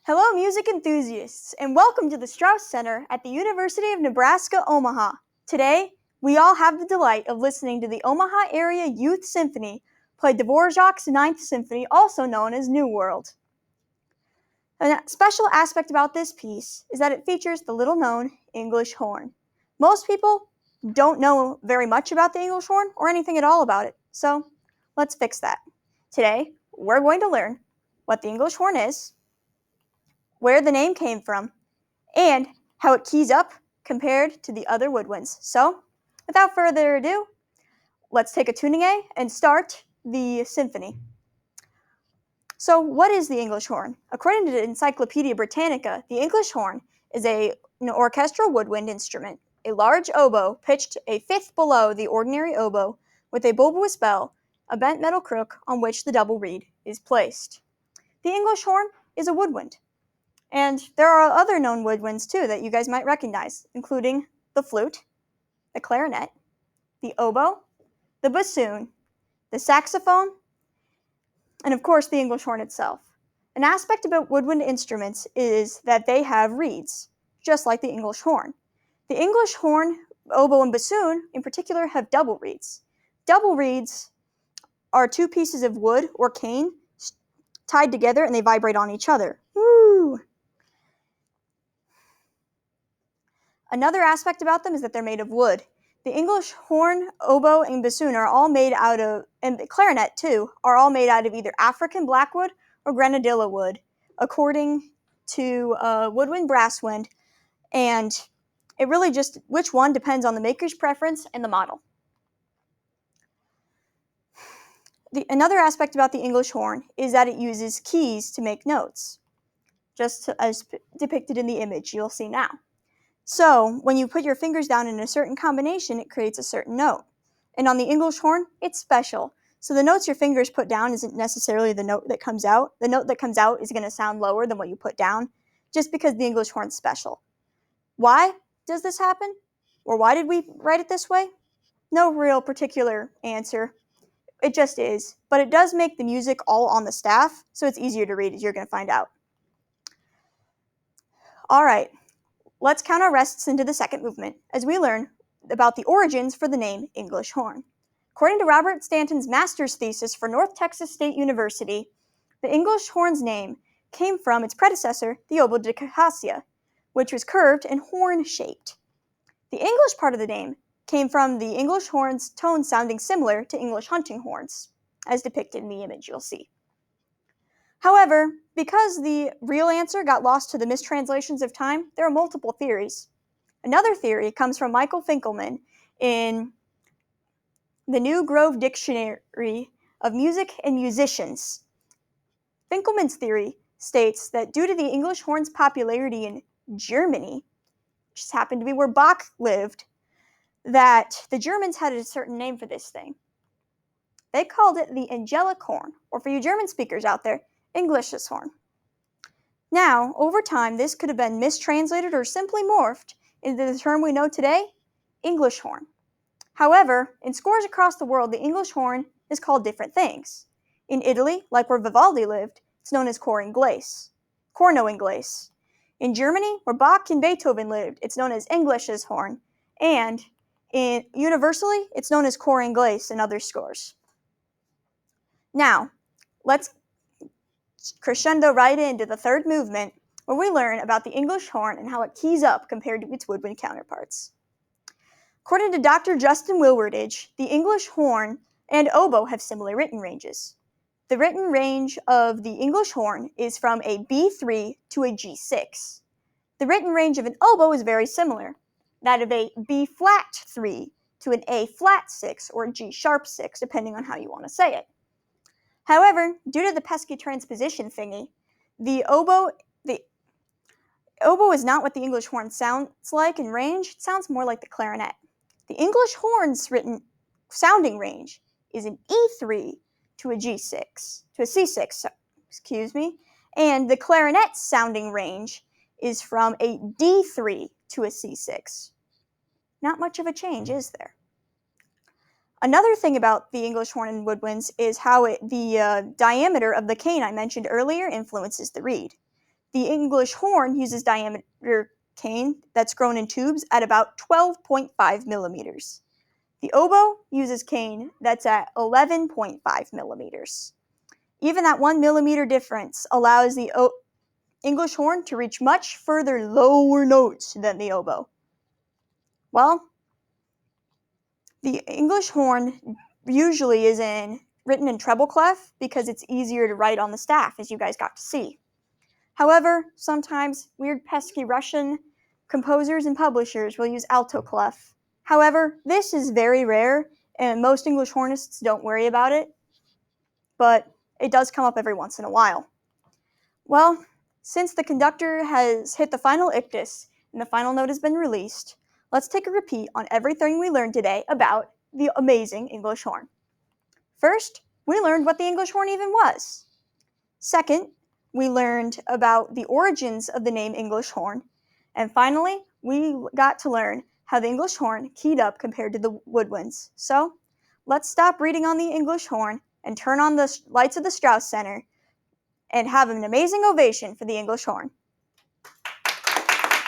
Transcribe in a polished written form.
Hello, music enthusiasts, and welcome to the Strauss Center at the University of Nebraska, Omaha. Today, we all have the delight of listening to the Omaha Area Youth Symphony play Dvorak's Ninth Symphony, also known as New World. A special aspect about this piece is that it features the little-known English horn. Most people don't know very much about the English horn or anything at all about it, so let's fix that. Today, we're going to learn what the English horn is, where the name came from, and how it keys up compared to the other woodwinds. So, without further ado, let's take a tuning A and start the symphony. So, what is the English horn? According to Encyclopedia Britannica, the English horn is an orchestral woodwind instrument, a large oboe pitched a fifth below the ordinary oboe with a bulbous bell, a bent metal crook on which the double reed is placed. The English horn is a woodwind. And there are other known woodwinds too that you guys might recognize, including the flute, the clarinet, the oboe, the bassoon, the saxophone, and of course the English horn itself. An aspect about woodwind instruments is that they have reeds, just like the English horn. The English horn, oboe, and bassoon in particular have double reeds. Double reeds are two pieces of wood or cane tied together and they vibrate on each other. Woo! Another aspect about them is that they're made of wood. The English horn, oboe, and bassoon are all made out of, and the clarinet too, are all made out of either African blackwood or grenadilla wood, according to Woodwind Brasswind, and it really just, which one depends on the maker's preference and the model. Another aspect about the English horn is that it uses keys to make notes, just as depicted in the image you'll see now. So, when you put your fingers down in a certain combination, it creates a certain note. And on the English horn, it's special. So the notes your fingers put down isn't necessarily the note that comes out. The note that comes out is going to sound lower than what you put down, just because the English horn's special. Why does this happen? Or why did we write it this way? No real particular answer. It just is. But it does make the music all on the staff, so it's easier to read, as you're going to find out. All right. Let's count our rests into the second movement as we learn about the origins for the name English horn. According to Robert Stanton's master's thesis for North Texas State University, the English horn's name came from its predecessor, the oboe de Cassia, which was curved and horn-shaped. The English part of the name came from the English horn's tone sounding similar to English hunting horns, as depicted in the image you'll see. However, because the real answer got lost to the mistranslations of time, there are multiple theories. Another theory comes from Michael Finkelman in the New Grove Dictionary of Music and Musicians. Finkelman's theory states that due to the English horn's popularity in Germany, which just happened to be where Bach lived, that the Germans had a certain name for this thing. They called it the angelic horn, or for you German speakers out there, English's horn. Now, over time, this could have been mistranslated or simply morphed into the term we know today, English horn. However, in scores across the world, the English horn is called different things. In Italy, like where Vivaldi lived, it's known as corno inglese. In Germany, where Bach and Beethoven lived, it's known as English's horn. And universally, it's known as cor inglese in other scores. Now, let's crescendo right into the third movement, where we learn about the English horn and how it keys up compared to its woodwind counterparts. According to Dr. Justin Wilwardage, the English horn and oboe have similar written ranges. The written range of the English horn is from a B3 to a G6. The written range of an oboe is very similar, that of a B flat 3 to an A flat 6 or a G sharp 6, depending on how you want to say it. However, due to the pesky transposition thingy, the oboe is not what the English horn sounds like in range. It sounds more like the clarinet. The English horn's written sounding range is an E3 to a G6, to a C6, and the clarinet's sounding range is from a D3 to a C6. Not much of a change, is there? Another thing about the English horn and woodwinds is how the diameter of the cane I mentioned earlier influences the reed. The English horn uses diameter cane that's grown in tubes at about 12.5 millimeters. The oboe uses cane that's at 11.5 millimeters. Even that 1 millimeter difference allows the English horn to reach much further lower notes than the oboe. Well, the English horn usually is written in treble clef because it's easier to write on the staff, as you guys got to see. However, sometimes weird pesky Russian composers and publishers will use alto clef. However, this is very rare, and most English hornists don't worry about it, but it does come up every once in a while. Well, since the conductor has hit the final ictus and the final note has been released, let's take a repeat on everything we learned today about the amazing English horn. First, we learned what the English horn even was. Second, we learned about the origins of the name English horn. And finally, we got to learn how the English horn keyed up compared to the woodwinds. So, let's stop reading on the English horn and turn on the lights of the Strauss Center and have an amazing ovation for the English horn.